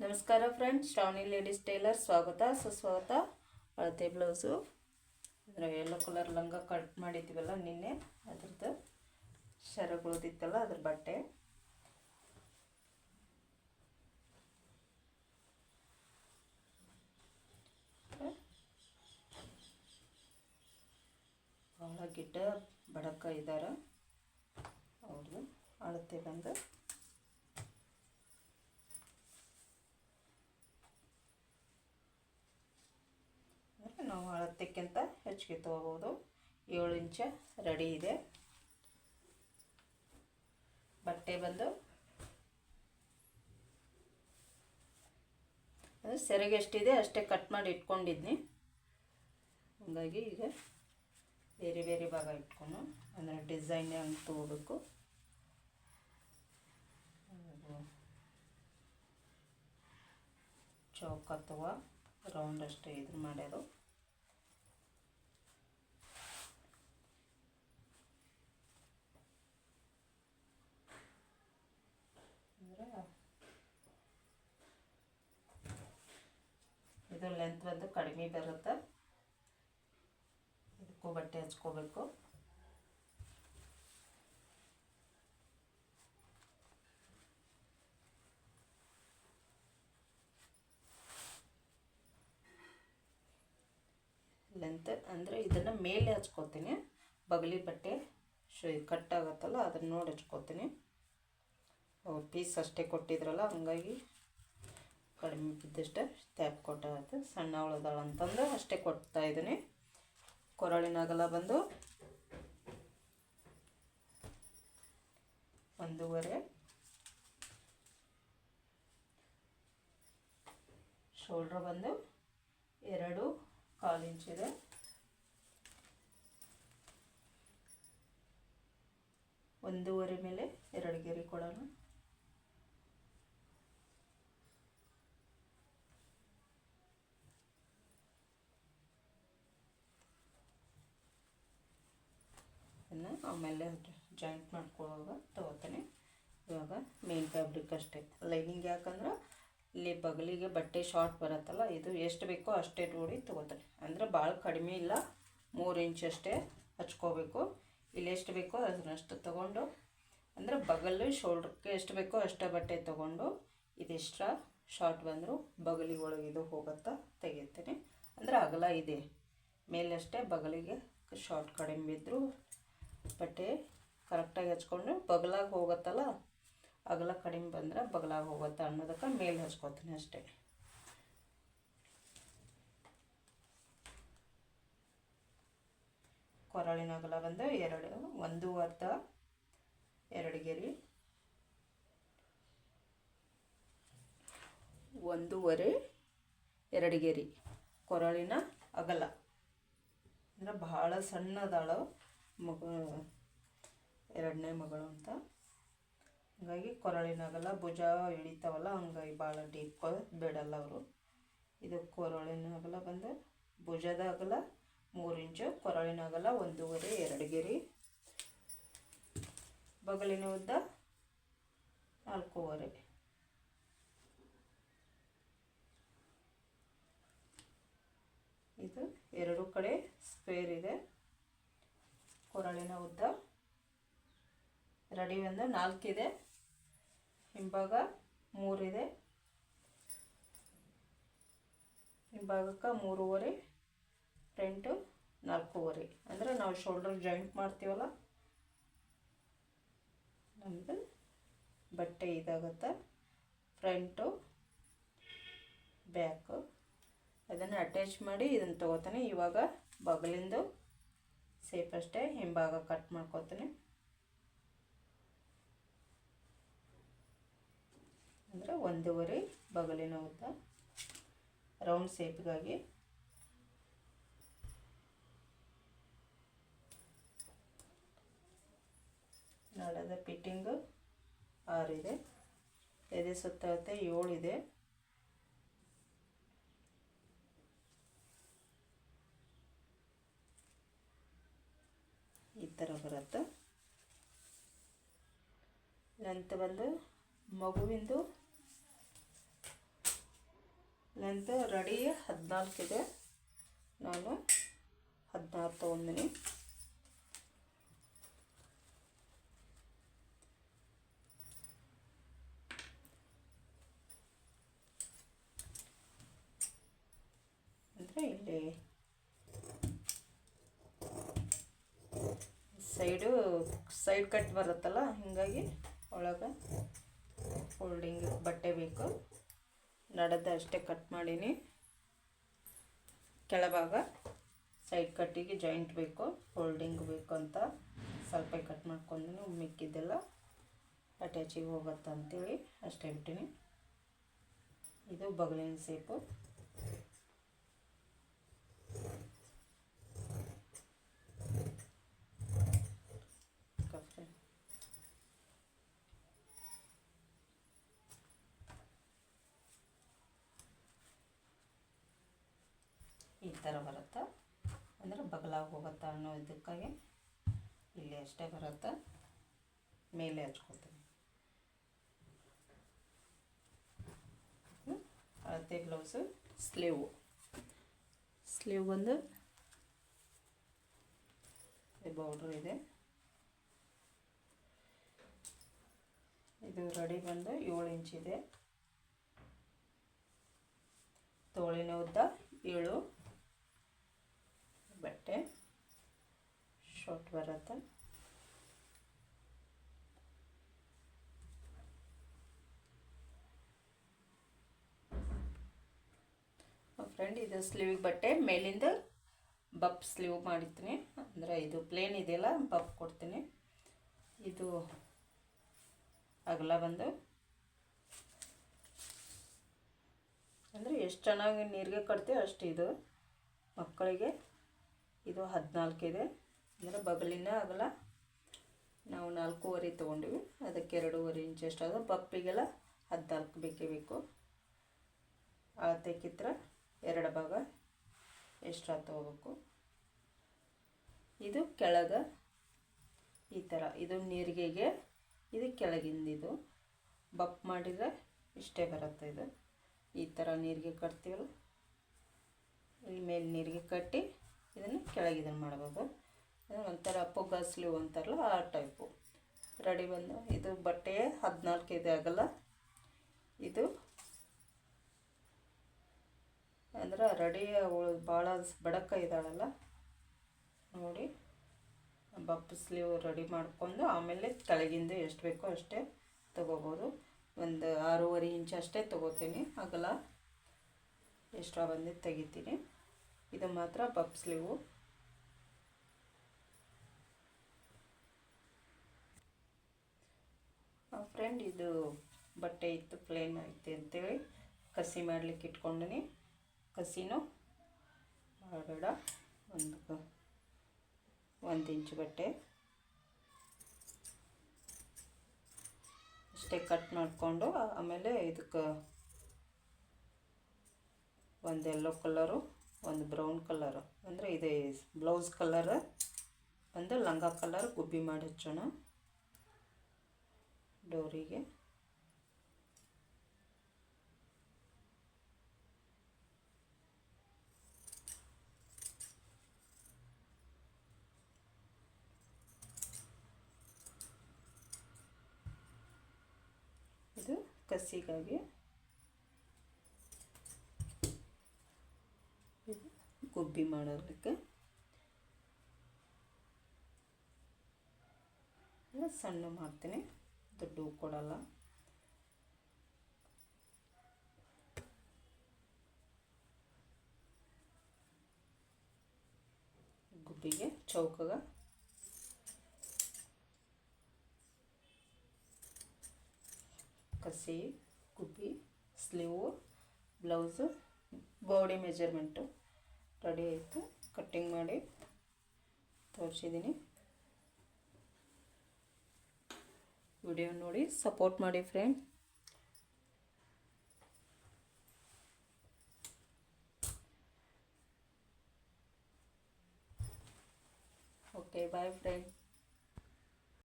ನಮಸ್ಕಾರ friends, Shravani ladies tailor ಸ್ವಾಗತ ಸುಸ್ವಾಗತ. ಅಳತೆ ಬ್ಲೌಸು ಅಂದರೆ ಯೆಲ್ಲೋ ಕಲರ್ ಲಂಗ ಕಟ್ ಮಾಡಿದ್ದೀವಲ್ಲ ನಿನ್ನೆ, ಅದ್ರದ್ದು ಶರಗಳದಿತ್ತಲ್ಲ ಅದ್ರ ಬಟ್ಟೆ. ಭಾಳ ಗಿಡ್ಡ ಬಡಕ ಇದ್ದಾರೆ. ಅವ್ರದ್ದು ಅಳತೆ ಬಂದು ನಾವು ಅಳತೆಕ್ಕಿಂತ ಹೆಚ್ಚಿಗೆ ತೊಗೋಬೋದು. 7 ಇಂಚ ರೆಡಿ ಇದೆ. ಬಟ್ಟೆ ಬಂದು ಅದು ಸೆರೆಗೆ ಎಷ್ಟಿದೆ ಅಷ್ಟೇ ಕಟ್ ಮಾಡಿ ಇಟ್ಕೊಂಡಿದ್ನಿ. ಹಾಗಾಗಿ ಈಗ ಬೇರೆ ಬೇರೆ ಭಾಗ ಇಟ್ಕೊಂಡು ಅಂದರೆ ಡಿಸೈನ್ ಹಂಗೆ ತೊಗೋಬೇಕು. ಚೌಕ ಅಥವಾ ರೌಂಡ್ ಅಷ್ಟೇ ಇದು ಮಾಡ್ಯಾರು. ಇದು ಲೆಂತ್ ಬಂದು ಕಡಿಮೆ ಬರುತ್ತೆ. ಇದಕ್ಕೂ ಬಟ್ಟೆ ಹಚ್ಕೋಬೇಕು. ಲೆಂತ್ ಅಂದರೆ ಇದನ್ನು ಮೇಲೆ ಹಚ್ಕೋತೀನಿ. ಬಗಲಿ ಬಟ್ಟೆ ಕಟ್ ಆಗುತ್ತಲ್ಲ ಅದನ್ನು ನೋಡಿ ಹಚ್ಕೋತೀನಿ. ಪೀಸ್ ಅಷ್ಟೇ ಕೊಟ್ಟಿದ್ರಲ್ಲ ಹಂಗಾಗಿ ಕಡಿಮೆ ಬಿದ್ದಷ್ಟೇ ಟ್ಯಾಪ್ ಕೊಟ್ಟಾಗುತ್ತೆ. ಸಣ್ಣ ಉಳ್ದಾಳ ಅಂತಂದು ಅಷ್ಟೇ ಕೊಡ್ತಾ ಇದ್ದೀನಿ. ಕೊರಳಿನ ಅಗಲ ಬಂದು 1.5, ಶೋಲ್ಡ್ರ್ ಬಂದು 2.25 ಇಂಚ್ ಇದೆ. 1.5 ಮೇಲೆ 2 ಗೆರೆ ಕೊಡೋಣ. ಆಮೇಲೆ ಜಾಯಿಂಟ್ ಮಾಡ್ಕೊಳ್ಳುವಾಗ ತೊಗೋತೀನಿ. ಇವಾಗ ಮೇನ್ ಫ್ಯಾಬ್ರಿಕ್ ಅಷ್ಟೇ. ಲೈನಿಂಗ್ ಯಾಕಂದ್ರೆ ಇಲ್ಲಿ ಬಗಲಿಗೆ ಬಟ್ಟೆ ಶಾರ್ಟ್ ಬರುತ್ತಲ್ಲ, ಇದು ಎಷ್ಟು ಬೇಕೋ ಅಷ್ಟೇ ನೋಡಿ ತೊಗೋತೀನಿ. ಅಂದರೆ ಭಾಳ ಕಡಿಮೆ ಇಲ್ಲ, 3 ಇಂಚ್ ಅಷ್ಟೇ ಹಚ್ಕೋಬೇಕು. ಇಲ್ಲಿ ಎಷ್ಟು ಬೇಕೋ ಅದನ್ನಷ್ಟು ತೊಗೊಂಡು, ಅಂದರೆ ಬಗಲು ಶೋಲ್ಡ್ರಿಗೆ ಎಷ್ಟು ಬೇಕೋ ಅಷ್ಟೇ ಬಟ್ಟೆ ತೊಗೊಂಡು, ಇದೆಷ್ಟ ಶಾರ್ಟ್ ಬಂದರೂ ಬಗಲಿಗೊಳಗೆ ಇದು ಹೋಗುತ್ತಾ ತೆಗಿತೀನಿ. ಅಂದರೆ ಅಗಲ ಇದೆ ಮೇಲಷ್ಟೇ, ಬಗಲಿಗೆ ಶಾರ್ಟ್ ಕಡಿಮೆ ಬಿದ್ದರೂ ಬಟ್ಟೆ ಕರೆಕ್ಟಾಗಿ ಹಚ್ಕೊಂಡು ಬಗಲಾಗಿ ಹೋಗುತ್ತಲ್ಲ, ಅಗಲ ಕಡಿಮೆ ಬಂದರೆ ಬಗಲಾಗಿ ಹೋಗುತ್ತೆ ಅನ್ನೋದಕ್ಕೆ ಮೇಲೆ ಹಚ್ಕೋತೀನಿ ಅಷ್ಟೇ. ಕೊರಳಿನ ಅಗಲ ಬಂದು 1.25, 2 ಗೆರೆ, 1.5, 2 ಗೆರೆ ಕೊರಳಿನ ಅಗಲ. ಅಂದರೆ ಭಾಳ ಸಣ್ಣದಾಳು ಎರಡನೇ ಮಗಳು ಅಂತ, ಹಾಗಾಗಿ ಕೊರಳಿನ ಅಗಲ ಭುಜ ಇಳಿತಾವಲ್ಲ, ಹಂಗಾಗಿ ಭಾಳ ಡೀಪ್ ಬಿಡಲ್ಲ ಅವರು. ಇದು ಕೊರಳಿನ ಅಗಲ ಬಂದು ಭುಜದ ಅಗಲ 3 ಇಂಚು, ಕೊರಳಿನ ಅಗಲ 1.5, 2 ಗೆರೆ, ಬಗಲಿನ ಉದ್ದ 4.5. ಇದು 2 ಕಡೆ ಸ್ಕ್ವೇರ್ ಇದೆ. ಕೊರಳಿನ ಉದ್ದ ರೆಡಿ ಒಂದು 4 ಇದೆ, ಹಿಂಭಾಗ 3 ಇದೆ, ಹಿಂಭಾಗಕ್ಕೆ 3.5, ಫ್ರಂಟು 4.5. ಅಂದರೆ ನಾವು ಶೋಲ್ಡರ್ ಜಾಯಿಂಟ್ ಮಾಡ್ತೀವಲ್ಲ, ನಮ್ಮದು ಬಟ್ಟೆ ಇದಾಗುತ್ತೆ. ಫ್ರಂಟು ಬ್ಯಾಕು ಅದನ್ನು ಅಟ್ಯಾಚ್ ಮಾಡಿ ಇದನ್ನು ತೊಗೋತೀನಿ. ಇವಾಗ ಬಗಲಿಂದು ಸೇಪ್ ಅಷ್ಟೇ ಹಿಂಭಾಗ ಕಟ್ ಮಾಡ್ಕೋತೀನಿ. ಅಂದರೆ 1.5 ಬಗಲಿನ ಉದ್ದ ರೌಂಡ್ ಸೇಪ್ಗಾಗಿ. ನಾಳದ ಫಿಟ್ಟಿಂಗು 6 ಇದೆ, ಎದೆ ಸುತ್ತಳತೆ 7 ಇದೆ. ಈ ಥರ ಬರುತ್ತೆ. ಲೆಂತ್ ಬಂದು ಮಗುವಿಂದು ಲೆಂತ್ ರೆಡಿ 14 ಇದೆ, ನಾನು 16 ತೊಗೊಂಡಿನಿ. ಅಂದರೆ ಇಲ್ಲಿ ಸೈಡ್ ಕಟ್ ಬರುತ್ತಲ್ಲ, ಹೀಗಾಗಿ ಒಳಗೆ ಫೋಲ್ಡಿಂಗ್ ಬಟ್ಟೆ ಬೇಕು. ನಡದ ಅಷ್ಟೇ ಕಟ್ ಮಾಡೀನಿ. ಕೆಳಭಾಗ ಸೈಡ್ ಕಟ್ಟಿಗೆ ಜಾಯಿಂಟ್ ಬೇಕು, ಫೋಲ್ಡಿಂಗ್ ಬೇಕು ಅಂತ ಸ್ವಲ್ಪ ಕಟ್ ಮಾಡ್ಕೊಂಡು ಮಿಕ್ಕಿದ್ದೆಲ್ಲ ಅಟ್ಯಾಚಿಗೆ ಹೋಗುತ್ತೆ ಅಂತೇಳಿ ಅಷ್ಟೇ ಬಿಟ್ಟಿನಿ. ಇದು ಬಗಲಿನ ಸೇಪು. ಈ ಥರ ಬರುತ್ತೆ, ಅಂದರೆ ಬಗಲಾಗಿ ಹೋಗುತ್ತಾ ಅನ್ನೋ ಇದಕ್ಕಾಗಿ ಇಲ್ಲಿ ಅಷ್ಟೇ ಬರುತ್ತೆ. ಮೇಲೆ ಹಚ್ಕೊತೀನಿ. ಅಳತೆ ಬ್ಲೌಸು ಸ್ಲೀವ್ ಬಂದು ಬಾರ್ಡ್ರ್ ಇದೆ. ಇದು ರೆಡಿ ಬಂದು 7 ಇಂಚ್ ಇದೆ. ತೋಳಿನ ಉದ್ದ 7, ಬಟ್ಟೆ ಶಾರ್ಟ್ ಬರುತ್ತೆ. ಫ್ರೆಂಡ್, ಇದು ಸ್ಲೀವಿಗೆ ಬಟ್ಟೆ ಮೇಲಿಂದ ಬಪ್ ಸ್ಲೀವ್ ಮಾಡಿರ್ತೀನಿ. ಅಂದರೆ ಇದು ಪ್ಲೇನ್ ಇದೆಯಲ್ಲ, ಬಪ್ ಕೊಡ್ತೀನಿ. ಇದು ಅಗಲ ಬಂದು ಅಂದರೆ ಎಷ್ಟು ಚೆನ್ನಾಗಿ ನೀರಿಗೆ ಕಟ್ತೀವಿ ಅಷ್ಟು. ಇದು ಮಕ್ಕಳಿಗೆ ಇದು 14 ಇದೆ. ಅಂದರೆ ಬಗಲಿನ ಅಗಲ ನಾವು 4.5 ತೊಗೊಂಡಿವಿ, ಅದಕ್ಕೆ 2.5 ಇಂಚ್ ಅಷ್ಟು. ಪಪ್ಪಿಗೆಲ್ಲ 14 ಬೇಕೇ ಬೇಕು. ಅಳತೆ ಕಿತ್ರ 2 ಭಾಗ ಎಕ್ಸ್ಟ್ರಾ ತೊಗೋಬೇಕು. ಇದು ಕೆಳಗೆ ಈ ಥರ, ಇದು ನೀರಿಗೆಗೆ, ಇದು ಕೆಳಗಿಂದಿದು ಬಪ್ ಮಾಡಿದರೆ ಇಷ್ಟೇ ಬರುತ್ತೆ. ಇದು ಈ ಥರ ನೀರಿಗೆ ಕಟ್ತೀವಲ್ಲ, ಈ ಮೇಲೆ ನೀರಿಗೆ ಕಟ್ಟಿ ಇದನ್ನು ಕೆಳಗೆ ಇದನ್ನು ಮಾಡ್ಬೋದು. ಒಂಥರ ಪುಗ್ಗ ಸ್ಲೀವ್ ಅಂತಾರಲ್ಲ, ಆ ಟೈಪು ರೆಡಿ ಬಂದು. ಇದು ಬಟ್ಟೆ 14 ಇದೆ ಆಗಲ್ಲ. ಇದು ಅಂದ್ರೆ ರೆಡಿ ಭಾಳ ಬಡಕ ಇದ್ದಾಳಲ್ಲ ನೋಡಿ. ಬಪ್ ಸ್ಲೀವ್ ರೆಡಿ ಮಾಡ್ಕೊಂಡು ಆಮೇಲೆ ಕೆಳಗಿಂದ ಎಷ್ಟು ಬೇಕೋ ಅಷ್ಟೇ ತೊಗೋಬೋದು. ಒಂದು 6.5 ಇಂಚ್ ಅಷ್ಟೇ ತೊಗೋತೀನಿ ಅಗಲ. ಎಕ್ಸ್ಟ್ರಾ ಬಂದು ತೆಗಿತೀನಿ. ಇದು ಮಾತ್ರ ಬಪ್ ಸ್ಲೀವು. ಫ್ರೆಂಡ್, ಇದು ಬಟ್ಟೆ ಇತ್ತು ಪ್ಲೇನ್ ಐತೆ ಅಂತೇಳಿ ಕಸಿ ಮಾಡಲಿಕ್ಕೆ ಇಟ್ಕೊಂಡಿನಿ. ಕಸಿನೂ ಮಾಡಬೇಡ, 1 ಇಂಚ್ ಬಟ್ಟೆ ಅಷ್ಟೇ ಕಟ್ ಮಾಡಿಕೊಂಡು, ಆಮೇಲೆ ಇದಕ್ಕೆ ಒಂದು ಯೆಲ್ಲೋ ಕಲರು, ಒಂದು ಬ್ರೌನ್ ಕಲರು, ಅಂದರೆ ಇದೆ ಬ್ಲೌಸ್ ಕಲರ್, ಒಂದು ಲಂಗ ಕಲರ್ ಗುಬ್ಬಿ ಮಾಡಿ ಹಚ್ಚೋಣ ಡೋರಿಗೆ. ಇದು ಕಸಿಗಾಗಿ, ಇದು ಗುಬ್ಬಿ ಮಾಡೋದಕ್ಕೆ. ಸಣ್ಣ ಮಾಡ್ತೀನಿ, ದುಡ್ಡು ಕೊಡಲ್ಲ. ಗುಬ್ಬಿಗೆ ಚೌಕಗ ಕಸಿ, ಗುಬ್ಬಿ, sleeve, blouse, body measurement ready ಆಯಿತು. ಕಟ್ಟಿಂಗ್ ಮಾಡಿ ತೋರಿಸಿದ್ದೀನಿ. ವಿಡಿಯೋ ನೋಡಿ ಸಪೋರ್ಟ್ ಮಾಡಿ ಫ್ರೆಂಡ್.